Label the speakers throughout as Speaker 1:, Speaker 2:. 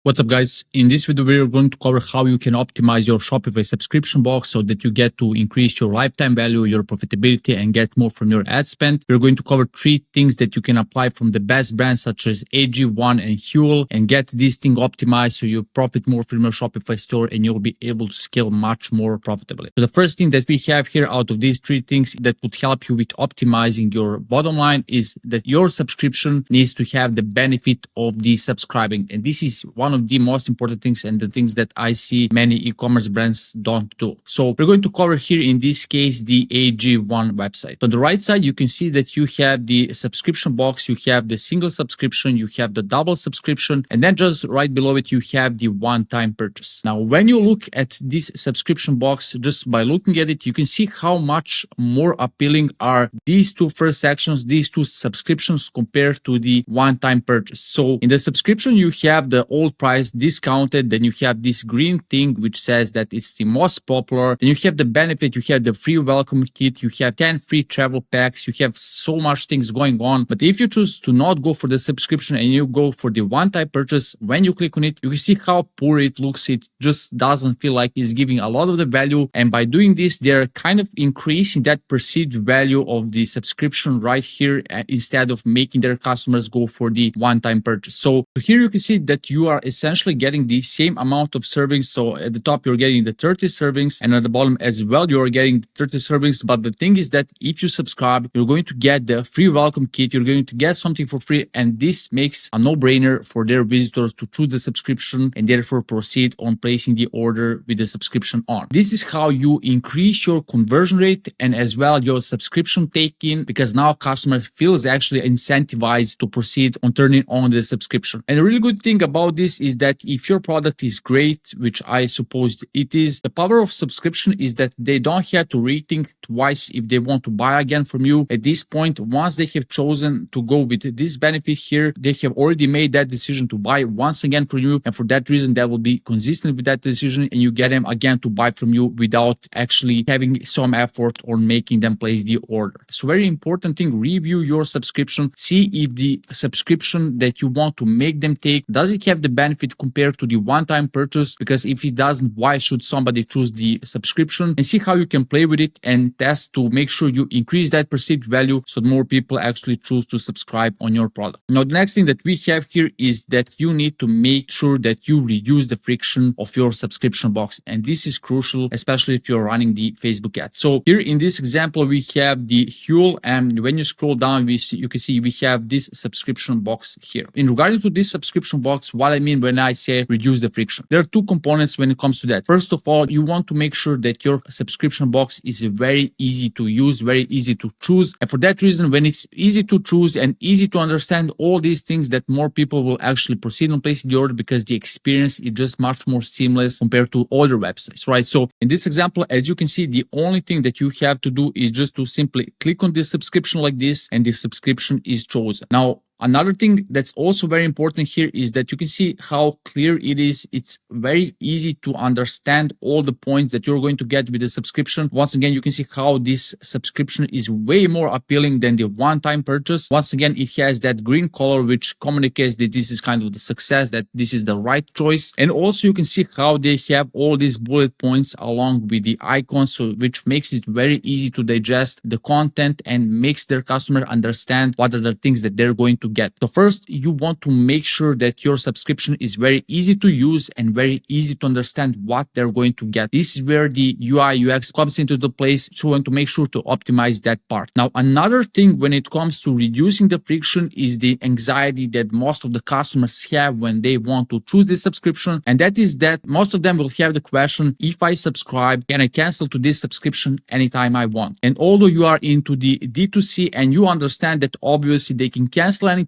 Speaker 1: What's up, guys? In this video, we're going to cover how you can optimize your Shopify subscription box so that you get to increase your lifetime value, your profitability, and get more from your ad spend. We're going to cover 3 things that you can apply from the best brands such as AG1 and Huel and get this thing optimized so you profit more from your Shopify store and you'll be able to scale much more profitably. So the first thing that we have here out of these 3 things that would help you with optimizing your bottom line is that your subscription needs to have the benefit of the subscribing. And this is one of the most important things and the things that I see many e-commerce brands don't do. So we're going to cover here in this case the AG1 website. On the right side, you can see that you have the subscription box, you have the single subscription, you have the double subscription, and then just right below it, you have the one-time purchase. Now, when you look at this subscription box, just by looking at it, you can see how much more appealing are these 2 first sections, these 2 subscriptions compared to the one-time purchase. So in the subscription, you have the old price discounted, then you have this green thing which says that it's the most popular, then you have the benefit, you have the free welcome kit, you have 10 free travel packs, you have so much things going on. But if you choose to not go for the subscription and you go for the one-time purchase, when you click on it, you can see how poor it looks. It just doesn't feel like it's giving a lot of the value, and by doing this, they're kind of increasing that perceived value of the subscription right here instead of making their customers go for the one-time purchase. So here you can see that you are essentially getting the same amount of servings. So at the top, you're getting the 30 servings, and at the bottom as well, you're getting 30 servings. But the thing is that if you subscribe, you're going to get the free welcome kit, you're going to get something for free, and this makes a no-brainer for their visitors to choose the subscription and therefore proceed on placing the order with the subscription on. This is how you increase your conversion rate and as well your subscription take-in, because now customer feels actually incentivized to proceed on turning on the subscription. And the really good thing about this is that if your product is great, which I suppose it is, the power of subscription is that they don't have to rethink twice if they want to buy again from you. At this point, once they have chosen to go with this benefit here, they have already made that decision to buy once again from you, and for that reason, they will be consistent with that decision, and you get them again to buy from you without actually having some effort on making them place the order. So very important thing, review your subscription, see if the subscription that you want to make them take, does it have the benefit compared to the one-time purchase? Because if it doesn't, why should somebody choose the subscription? And see how you can play with it and test to make sure you increase that perceived value so more people actually choose to subscribe on your product. Now, the next thing that we have here is that you need to make sure that you reduce the friction of your subscription box. And this is crucial, especially if you're running the Facebook ad. So here in this example, we have the Huel, and when you scroll down, you can see we have this subscription box here. In regarding to this subscription box, what I mean when I say reduce the friction, there are 2 components when it comes to that. First of all, you want to make sure that your subscription box is very easy to use, very easy to choose. And for that reason, when it's easy to choose and easy to understand all these things, that more people will actually proceed on placing the order because the experience is just much more seamless compared to other websites, right? So in this example, as you can see, the only thing that you have to do is just to simply click on the subscription like this, and the subscription is chosen. Now, another thing that's also very important here is that you can see how clear it is. It's very easy to understand all the points that you're going to get with the subscription. Once again, you can see how this subscription is way more appealing than the one-time purchase. Once again, it has that green color, which communicates that this is kind of the success, that this is the right choice. And also you can see how they have all these bullet points along with the icons, so which makes it very easy to digest the content and makes their customer understand what are the things that they're going to get. So first, you want to make sure that your subscription is very easy to use and very easy to understand what they're going to get. This is where the UI UX comes into the place. So you want to make sure to optimize that part. Now, another thing when it comes to reducing the friction is the anxiety that most of the customers have when they want to choose this subscription. And that is that most of them will have the question, if I subscribe, can I cancel to this subscription anytime I want? And although you are into the D2C and you understand that obviously they can cancel anytime,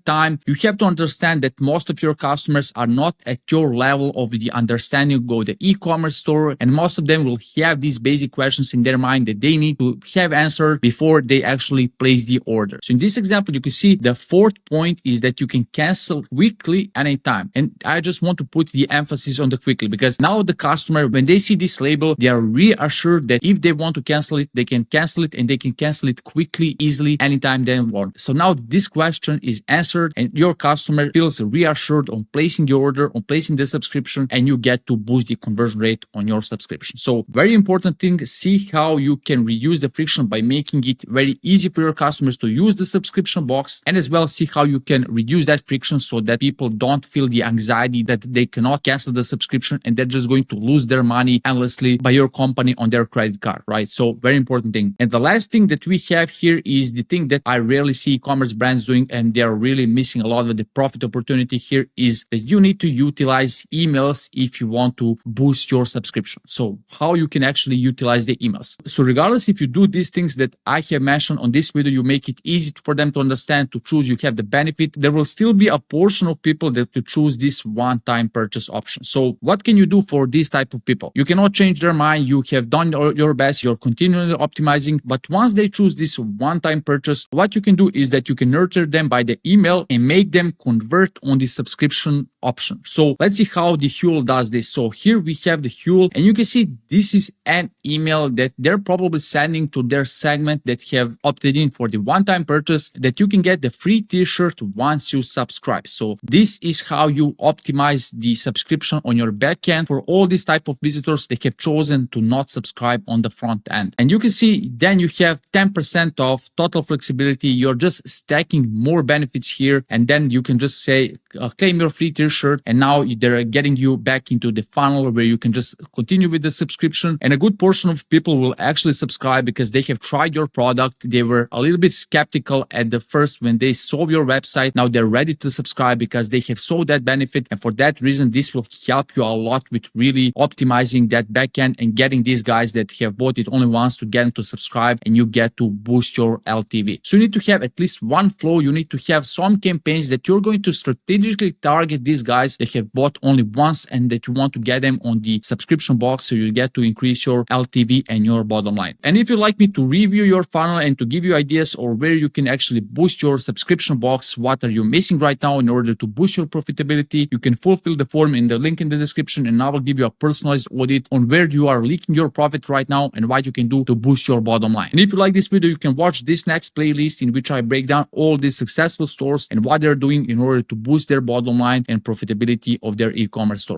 Speaker 1: you have to understand that most of your customers are not at your level of the understanding of the e-commerce store, and most of them will have these basic questions in their mind that they need to have answered before they actually place the order. So in this example, you can see the 4th point is that you can cancel quickly anytime. And I just want to put the emphasis on the quickly, because now the customer, when they see this label, they are reassured that if they want to cancel it, they can cancel it, and they can cancel it quickly, easily, anytime they want. So now this question is answered answered, and your customer feels reassured on placing the order, on placing the subscription, and you get to boost the conversion rate on your subscription. So very important thing, see how you can reduce the friction by making it very easy for your customers to use the subscription box, and as well see how you can reduce that friction so that people don't feel the anxiety that they cannot cancel the subscription and they're just going to lose their money endlessly by your company on their credit card, right? So very important thing. And the last thing that we have here is the thing that I rarely see e-commerce brands doing, and they're really missing a lot of the profit opportunity here, is that you need to utilize emails if you want to boost your subscription. So how you can actually utilize the emails. So regardless if you do these things that I have mentioned on this video, you make it easy for them to understand, to choose, you have the benefit, there will still be a portion of people that to choose this one-time purchase option. So what can you do for this type of people? You cannot change their mind. You have done your best. You're continually optimizing. But once they choose this one-time purchase, what you can do is that you can nurture them by the email and make them convert on the subscription option. So let's see how the Huel does this. So here we have the Huel, and you can see this is an email that they're probably sending to their segment that have opted in for the one-time purchase, that you can get the free t-shirt once you subscribe. So this is how you optimize the subscription on your backend for all these type of visitors that have chosen to not subscribe on the front end. And you can see then you have 10% of total flexibility. You're just stacking more benefits here, and then you can just say claim your free t-shirt, and now they're getting you back into the funnel where you can just continue with the subscription. And a good portion of people will actually subscribe because they have tried your product. They were a little bit skeptical at the first when they saw your website. Now they're ready to subscribe because they have saw that benefit, and for that reason this will help you a lot with really optimizing that backend and getting these guys that have bought it only once to get them to subscribe, and you get to boost your LTV. So you need to have at least one flow. You need to have some campaigns that you're going to strategically target these guys that have bought only once and that you want to get them on the subscription box, so you get to increase your LTV and your bottom line. And if you'd like me to review your funnel and to give you ideas or where you can actually boost your subscription box, what are you missing right now in order to boost your profitability, you can fulfill the form in the link in the description, and I will give you a personalized audit on where you are leaking your profit right now and what you can do to boost your bottom line. And if you like this video, you can watch this next playlist in which I break down all these successful stores and what they're doing in order to boost their bottom line and profitability of their e-commerce store.